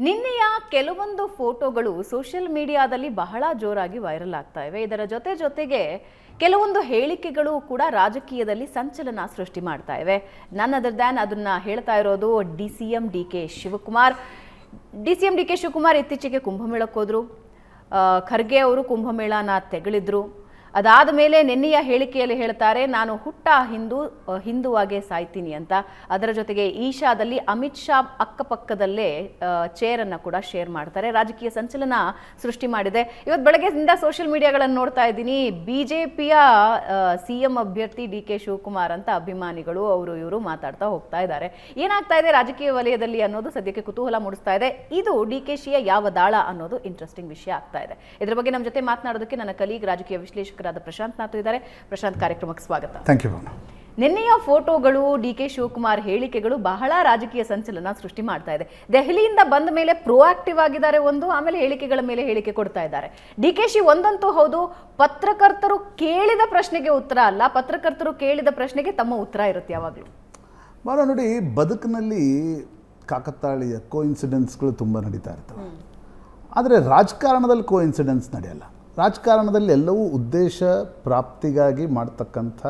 ನಿನ್ನೆಯ ಕೆಲವೊಂದು ಫೋಟೋಗಳು ಸೋಷಿಯಲ್ ಮೀಡಿಯಾದಲ್ಲಿ ಬಹಳ ಜೋರಾಗಿ ವೈರಲ್ ಆಗ್ತಾ ಇವೆ. ಇದರ ಜೊತೆಗೆ ಕೆಲವೊಂದು ಹೇಳಿಕೆಗಳು ಕೂಡ ರಾಜಕೀಯದಲ್ಲಿ ಸಂಚಲನ ಸೃಷ್ಟಿ ಮಾಡ್ತಾ ಇವೆ. ನನ್ ಅದರ್ ದ್ಯಾನ್ ಅದನ್ನ ಹೇಳ್ತಾ ಇರೋದು ಡಿಸಿಎಂ ಡಿ ಕೆ ಶಿವಕುಮಾರ್. ಇತ್ತೀಚೆಗೆ ಕುಂಭಮೇಳಕ್ಕೆ ಹೋದ್ರು. ಖರ್ಗೆ ಅವರು ಕುಂಭಮೇಳನ ತೆಗಳಿದ್ರು. ಅದಾದ ಮೇಲೆ ನಿನ್ನೆಯ ಹೇಳಿಕೆಯಲ್ಲಿ ಹೇಳ್ತಾರೆ, ನಾನು ಹುಟ್ಟ ಹಿಂದುವಾಗೆ ಸಾಯ್ತೀನಿ ಅಂತ. ಅದರ ಜೊತೆಗೆ ಈಶಾದಲ್ಲಿ ಅಮಿತ್ ಶಾ ಅಕ್ಕಪಕ್ಕದಲ್ಲೇ ಚೇರನ್ನು ಕೂಡ ಶೇರ್ ಮಾಡ್ತಾರೆ. ರಾಜಕೀಯ ಸಂಚಲನ ಸೃಷ್ಟಿ ಮಾಡಿದೆ. ಇವತ್ತು ಬೆಳಗ್ಗೆಯಿಂದ ಸೋಷಿಯಲ್ ಮೀಡಿಯಾಗಳನ್ನು ನೋಡ್ತಾ ಇದ್ದೀನಿ. ಬಿಜೆಪಿಯ ಸಿಎಂ ಅಭ್ಯರ್ಥಿ ಡಿ ಕೆ ಶಿವಕುಮಾರ್ ಅಂತ ಅಭಿಮಾನಿಗಳು ಅವರು ಇವರು ಮಾತಾಡ್ತಾ ಹೋಗ್ತಾ ಇದ್ದಾರೆ. ಏನಾಗ್ತಾ ಇದೆ ರಾಜಕೀಯ ವಲಯದಲ್ಲಿ ಅನ್ನೋದು ಸದ್ಯಕ್ಕೆ ಕುತೂಹಲ ಮೂಡಿಸ್ತಾ ಇದೆ. ಇದು ಡಿ ಕೆ ಶಿಯ ಯಾವ ದಾಳ ಅನ್ನೋದು ಇಂಟ್ರೆಸ್ಟಿಂಗ್ ವಿಷಯ ಆಗ್ತಾ ಇದೆ. ಇದರ ಬಗ್ಗೆ ನಮ್ಮ ಜೊತೆ ಮಾತನಾಡೋದಕ್ಕೆ ನನ್ನ ಕಲೀಗ್ ರಾಜಕೀಯ ವಿಶ್ಲೇಷಕ ಪ್ರಶಾಂತ್ ನಾಥ್ ಇದ್ದಾರೆ. ಪ್ರಶಾಂತ್, ಕಾರ್ಯಕ್ರಮಕ್ಕೆ ಸ್ವಾಗತ. Thank you. ನಿನ್ನೆಯ ಫೋಟೋಗಳು, ಡಿ ಕೆ ಶಿವಕುಮಾರ್ ಹೇಳಿಕೆಗಳು ಬಹಳ ರಾಜಕೀಯ ಸಂಚಲನ ಸೃಷ್ಟಿ ಮಾಡ್ತಾ ಇದೆ. ದೆಹಲಿಯಿಂದ ಬಂದ ಮೇಲೆ ಪ್ರೋಆಕ್ಟಿವ್ ಆಗಿದ್ದಾರೆ, ಆಮೇಲೆ ಹೇಳಿಕೆಗಳ ಮೇಲೆ ಹೇಳಿಕೆ ಕೊಡ್ತಾ ಇದ್ದಾರೆ. ಡಿ ಕೆ ಶಿ ಒಂದಂತೂ ಹೌದು, ಪತ್ರಕರ್ತರು ಕೇಳಿದ ಪ್ರಶ್ನೆಗೆ ಉತ್ತರ ಅಲ್ಲ, ಪತ್ರಕರ್ತರು ಕೇಳಿದ ಪ್ರಶ್ನೆಗೆ ತಮ್ಮ ಉತ್ತರ ಇರುತ್ತೆ ಯಾವಾಗಲೂ. ನೋಡಿ, ಬದುಕಿನಲ್ಲಿ ಕಾಕತಾಳೀಯ ಕೋಇನ್ಸಿಡೆನ್ಸ್ಗಳು ತುಂಬ ನಡೀತಾ ಇರ್ತವೆ. ಆದರೆ ರಾಜಕಾರಣದಲ್ಲಿ ಕೋಇನ್ಸಿಡೆನ್ಸ್ ನಡೆಯಲ್ಲ. ರಾಜಕಾರಣದಲ್ಲಿ ಎಲ್ಲವೂ ಉದ್ದೇಶ ಪ್ರಾಪ್ತಿಗಾಗಿ ಮಾಡ್ತಕ್ಕಂಥ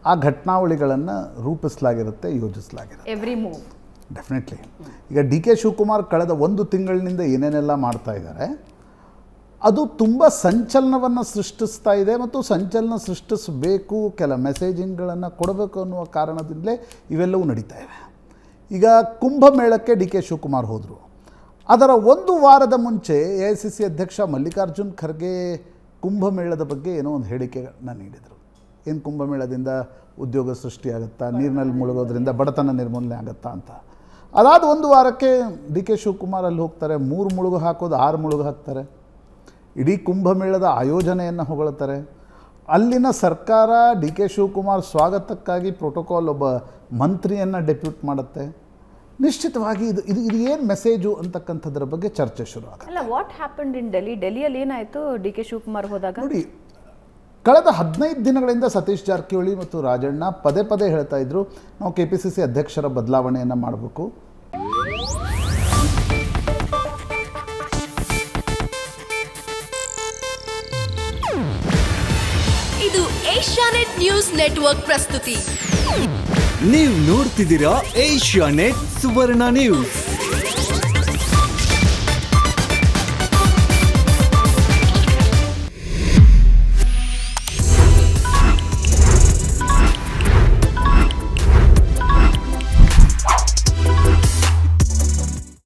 ಆ ಘಟನಾವಳಿಗಳನ್ನು ರೂಪಿಸಲಾಗಿರುತ್ತೆ, ಯೋಜಿಸಲಾಗಿರುತ್ತೆ. Every move definitely. ಈಗ ಡಿ ಕೆ ಶಿವಕುಮಾರ್ ಕಳೆದ 1 ತಿಂಗಳಿನಿಂದ ಏನೇನೆಲ್ಲ ಮಾಡ್ತಾ ಇದ್ದಾರೆ ಅದು ತುಂಬ ಸಂಚಲನವನ್ನು ಸೃಷ್ಟಿಸ್ತಾ ಇದೆ ಮತ್ತು ಸಂಚಲನ ಸೃಷ್ಟಿಸಬೇಕು, ಕೆಲ ಮೆಸೇಜಿಂಗ್ಗಳನ್ನು ಕೊಡಬೇಕು ಅನ್ನುವ ಕಾರಣದಿಂದಲೇ ಇವೆಲ್ಲವೂ ನಡೀತಾ ಇವೆ. ಈಗ ಕುಂಭಮೇಳಕ್ಕೆ ಡಿ ಕೆ ಶಿವಕುಮಾರ್ ಹೋದರು. ಅದರ 1 ವಾರದ ಮುಂಚೆ AICC ಅಧ್ಯಕ್ಷ ಮಲ್ಲಿಕಾರ್ಜುನ್ ಖರ್ಗೆ ಕುಂಭಮೇಳದ ಬಗ್ಗೆ ಏನೋ ಒಂದು ಹೇಳಿಕೆಗಳನ್ನ ನೀಡಿದರು. ಏನು ಕುಂಭಮೇಳದಿಂದ ಉದ್ಯೋಗ ಸೃಷ್ಟಿಯಾಗುತ್ತಾ, ನೀರಿನಲ್ಲಿ ಮುಳುಗೋದ್ರಿಂದ ಬಡತನ ನಿರ್ಮೂಲನೆ ಆಗುತ್ತಾ ಅಂತ. ಅದಾದ 1 ವಾರಕ್ಕೆ ಡಿ ಕೆ ಶಿವಕುಮಾರ್ ಅಲ್ಲಿ ಹೋಗ್ತಾರೆ. 3 ಮುಳುಗು ಹಾಕೋದು 6 ಮುಳುಗು ಹಾಕ್ತಾರೆ. ಇಡೀ ಕುಂಭಮೇಳದ ಆಯೋಜನೆಯನ್ನು ಹೊಗಳ್ತಾರೆ. ಅಲ್ಲಿನ ಸರ್ಕಾರ ಡಿ ಕೆ ಶಿವಕುಮಾರ್ ಸ್ವಾಗತಕ್ಕಾಗಿ ಪ್ರೋಟೋಕಾಲ್ ಒಬ್ಬ ಮಂತ್ರಿಯನ್ನು ಡೆಪ್ಯೂಟ್ ಮಾಡುತ್ತೆ. ನಿಶ್ಚಿತವಾಗಿ ಇದು ಏನು ಮೆಸೇಜು ಅಂತಕ್ಕಂಥದ್ರ ಬಗ್ಗೆ ಚರ್ಚೆ ಶುರು ಆಗುತ್ತೆ. ಅಲ್ಲ, ವಾಟ್ ಹ್ಯಾಪನ್ಡ್ ಇನ್ ಡೆಲ್ಲಿಯಲ್ಲಿ ಏನಾಯಿತು ಡಿ ಕೆ ಶಿವಕುಮಾರ್ ಹೋದಾಗ? ನೋಡಿ, ಕಳೆದ 15 ದಿನಗಳಿಂದ ಸತೀಶ್ ಜಾರಕಿಹೊಳಿ ಮತ್ತು ರಾಜಣ್ಣ ಪದೇ ಹೇಳ್ತಾ ಇದ್ರು, ನಾವು KPCC ಅಧ್ಯಕ್ಷರ ಬದಲಾವಣೆಯನ್ನು ಮಾಡಬೇಕು. ಇದು ಏಷ್ಯಾನೆಟ್ ನ್ಯೂಸ್ ನೆಟ್ವರ್ಕ್ ಪ್ರಸ್ತುತಿ. ನೀವು ನೋಡ್ತಿದ್ದೀರಾ ಏಷ್ಯಾನೆಟ್ ಸುವರ್ಣ ನ್ಯೂಸ್.